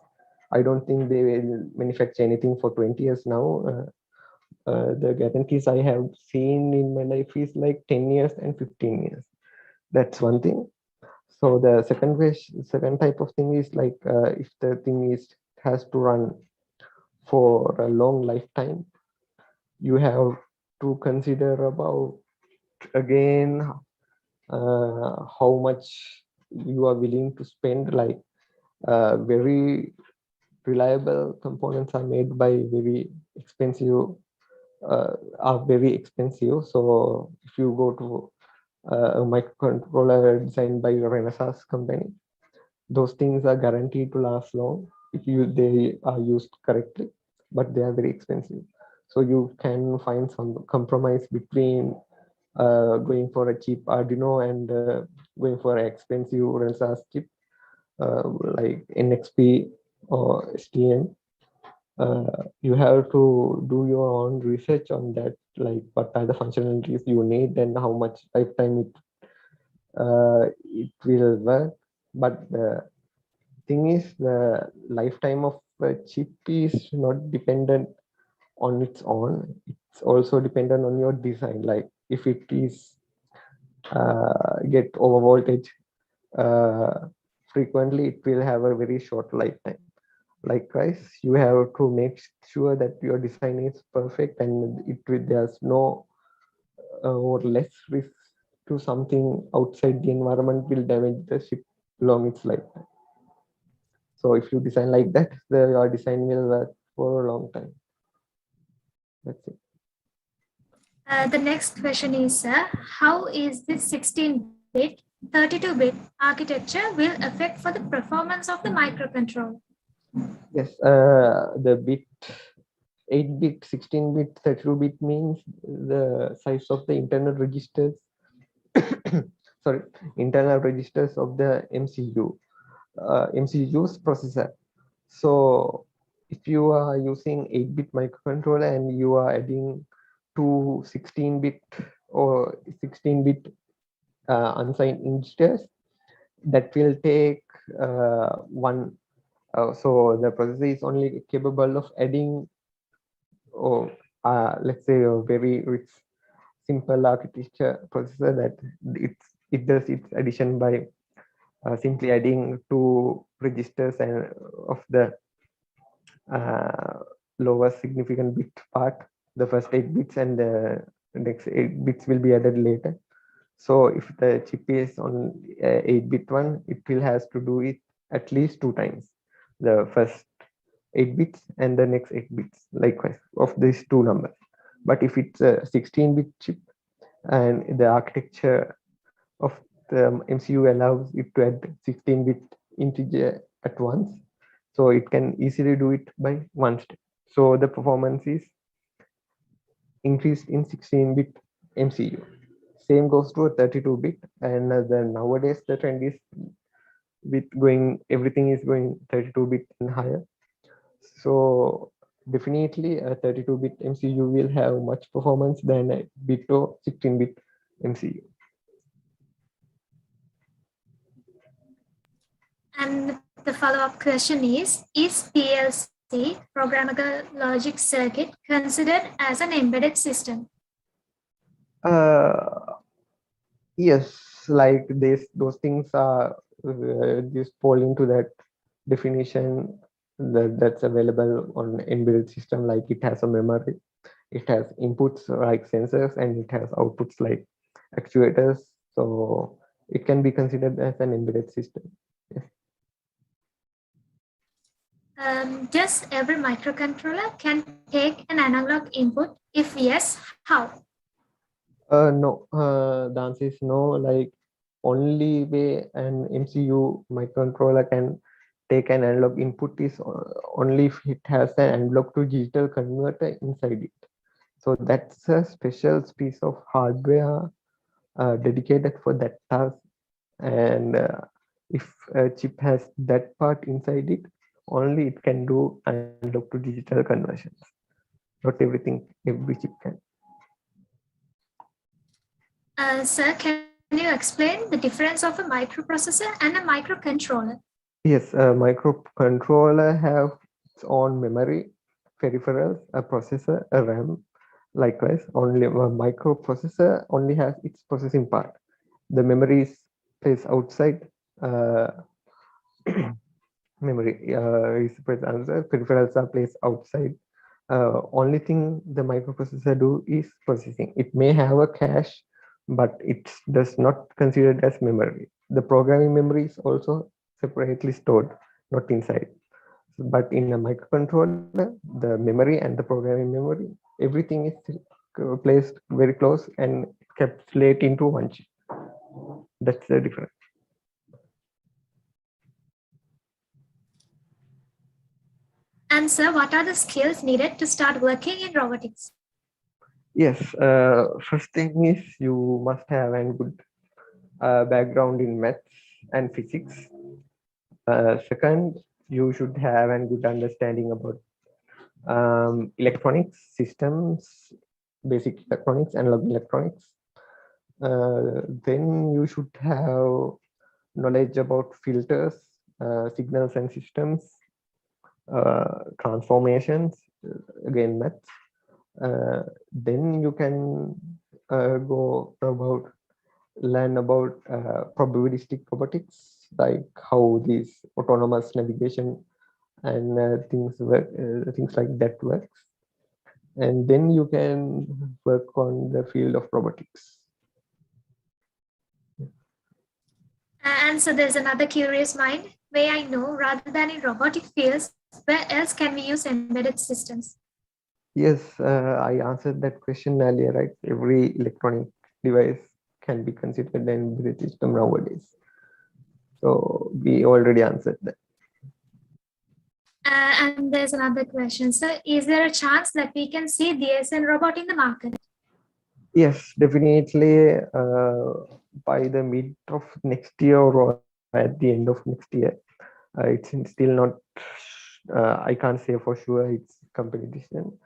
I don't think they will manufacture anything for 20 years now. The guarantees I have seen in my life is like 10 years and 15 years. That's one thing. So the second type of thing is like if the thing has to run for a long lifetime, you have to consider about again how much you are willing to spend. Like very reliable components are made by very expensive are very expensive. So if you go to a microcontroller designed by a Renesas company, those things are guaranteed to last long if they are used correctly, but they are very expensive. So you can find some compromise between going for a cheap Arduino and going for an expensive Renesas chip like NXP or STM. You have to do your own research on that, like what are the functionalities you need and how much lifetime it will work. But the thing is, the lifetime of a chip is not dependent on its own. It's also dependent on your design. Like if it is get over voltage frequently, it will have a very short lifetime. Likewise, you have to make sure that your design is perfect and there's no or less risk to something outside the environment will damage the chip along its lifetime. So if you design like that, your design will work for a long time. That's it. The next question is, how is this 16-bit, 32-bit architecture will affect for the performance of the microcontroller? Yes, the bit 8-bit, 16-bit, 32-bit means the size of the internal registers. Sorry, internal registers of the MCU's processor. So if you are using 8-bit microcontroller and you are adding two 16-bit or 16-bit unsigned registers, that will take one. So the processor is only capable of adding, or let's say, a very rich, simple architecture processor that it does its addition by simply adding two registers and of the lower significant bit part, the first 8 bits and the next 8 bits will be added later. So if the chip is on 8-bit one, it will has to do it at least 2 times, the first 8 bits and the next 8 bits, likewise of these two numbers. But if it's a 16-bit chip and the architecture of the MCU allows it to add 16-bit integer at once, so it can easily do it by one step. So the performance is increased in 16-bit MCU. Same goes to a 32-bit, and then nowadays the trend is with everything is going 32-bit and higher. So definitely a 32-bit MCU will have much performance than a bit or 16-bit MCU. And the follow-up question is PLC, programmable logic circuit, considered as an embedded system? Yes, like those things are just fall into that definition that's available on embedded system. Like it has a memory, It has inputs like sensors and it has outputs like actuators. So it can be considered as an embedded system. Yes. Does every microcontroller can take an analog input? If yes, how? No, the answer is no. Like only way an MCU microcontroller can take an analog input is only if it has an analog to digital converter inside it. So that's a special piece of hardware dedicated for that task. And if a chip has that part inside it, only it can do analog to digital conversions. Not everything, every chip can. Sir, can you explain the difference of a microprocessor and a microcontroller? Yes, a microcontroller have its own memory, peripherals, a processor, a RAM. Likewise, only a microprocessor only has its processing part. The memory is placed outside. Memory is placed outside. Peripherals are placed outside. Only thing the microprocessor do is processing. It may have a cache, but it does not considered as memory. The programming memory is also separately stored, not inside. But in a microcontroller, the memory and the programming memory, everything is placed very close and encapsulated into one chip. That's the difference. And sir, what are the skills needed to start working in robotics? Yes, first thing is you must have a good background in maths and physics. Second, you should have a good understanding about electronics systems, basic electronics, analog electronics. Then you should have knowledge about filters, signals and systems, transformations, again maths. Then you can go about learn about probabilistic robotics, like how these autonomous navigation and things work, things like that works. And then you can work on the field of robotics. And so there's another curious mind. May I know, rather than in robotic fields, where else can we use embedded systems? Yes, I answered that question earlier, right? Every electronic device can be considered an embedded system nowadays. So we already answered that. And there's another question. So is there a chance that we can see Diyazen robot in the market? Yes, definitely by the mid of next year or at the end of next year. It's still not, I can't say for sure it's competition,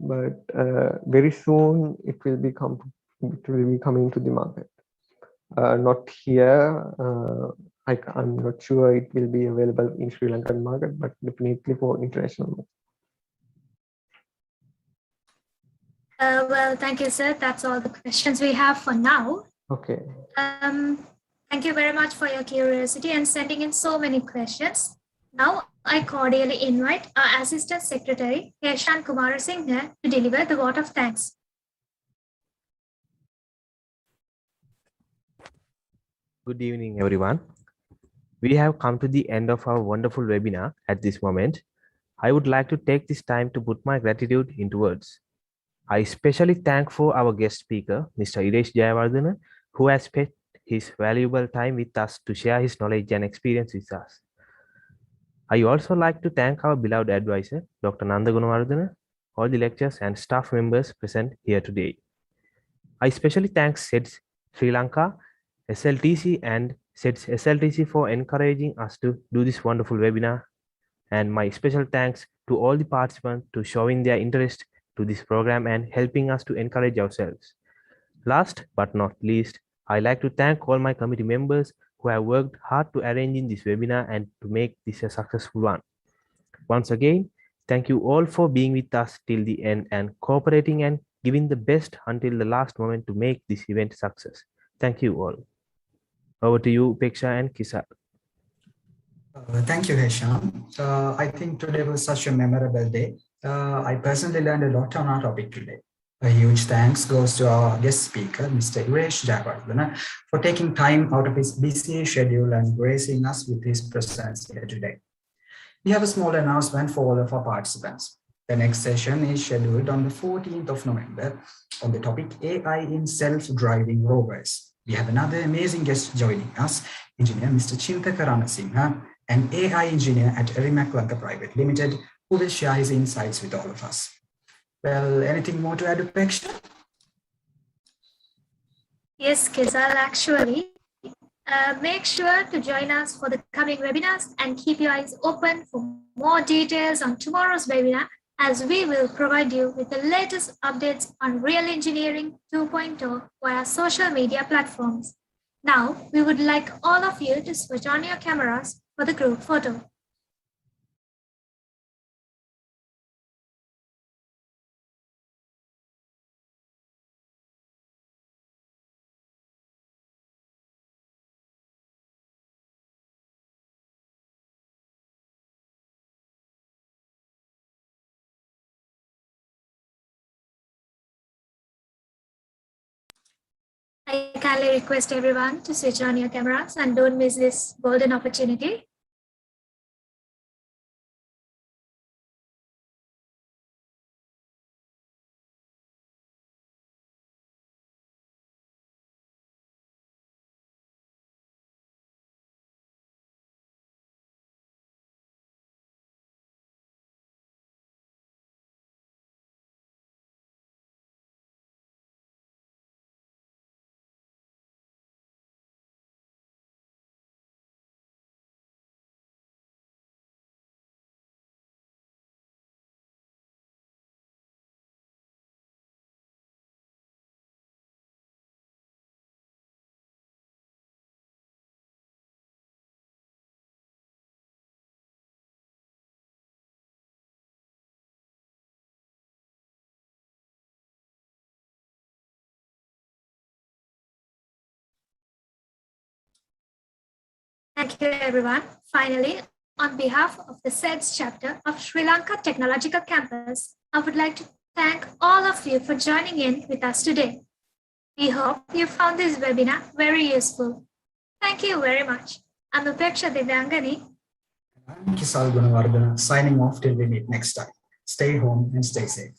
but very soon it will be coming to the market. Not here. I'm not sure it will be available in Sri Lankan market, but definitely for international market. Well, thank you, sir. That's all the questions we have for now. Okay. Thank you very much for your curiosity and sending in so many questions. Now, I cordially invite our Assistant Secretary, Heshan Kumarasinghe, to deliver the vote of thanks. Good evening, everyone. We have come to the end of our wonderful webinar at this moment. I would like to take this time to put my gratitude into words. I especially thank for our guest speaker, Mr. Iresh Jayawardena, who has spent his valuable time with us to share his knowledge and experience with us. I also like to thank our beloved advisor, Dr. Nanda Gunawardena, all the lecturers and staff members present here today. I especially thank SEDS Sri Lanka, SLTC and SEDS SLTC for encouraging us to do this wonderful webinar. And my special thanks to all the participants to showing their interest to this program and helping us to encourage ourselves. Last but not least, I like to thank all my committee members who have worked hard to arrange this webinar and to make this a successful one. Once again, thank you all for being with us till the end and cooperating and giving the best until the last moment to make this event a success. Thank you all. Over to you, Peksha and Kisa. Thank you, Hesham. I think today was such a memorable day. I personally learned a lot on our topic today. A huge thanks goes to our guest speaker, Mr. Uresh Jayawardena, for taking time out of his busy schedule and gracing us with his presence here today. We have a small announcement for all of our participants. The next session is scheduled on the 14th of November on the topic AI in self-driving rovers. We have another amazing guest joining us, engineer Mr. Chintaka Ranasinghe, an AI engineer at Erimac Lanka Private Limited, who will share his insights with all of us. Well, anything more to add, Upeksha? Yes, Kizal, actually. Make sure to join us for the coming webinars and keep your eyes open for more details on tomorrow's webinar, as we will provide you with the latest updates on Real Engineering 2.0 via social media platforms. Now, we would like all of you to switch on your cameras for the group photo. I kindly request everyone to switch on your cameras and don't miss this golden opportunity. Thank you, everyone. Finally, on behalf of the SEDS chapter of Sri Lanka Technological Campus, I would like to thank all of you for joining in with us today. We hope you found this webinar very useful. Thank you very much. I'm Upeksha Divyangani. I'm Kisal Gunawardena, signing off till we meet next time. Stay home and stay safe.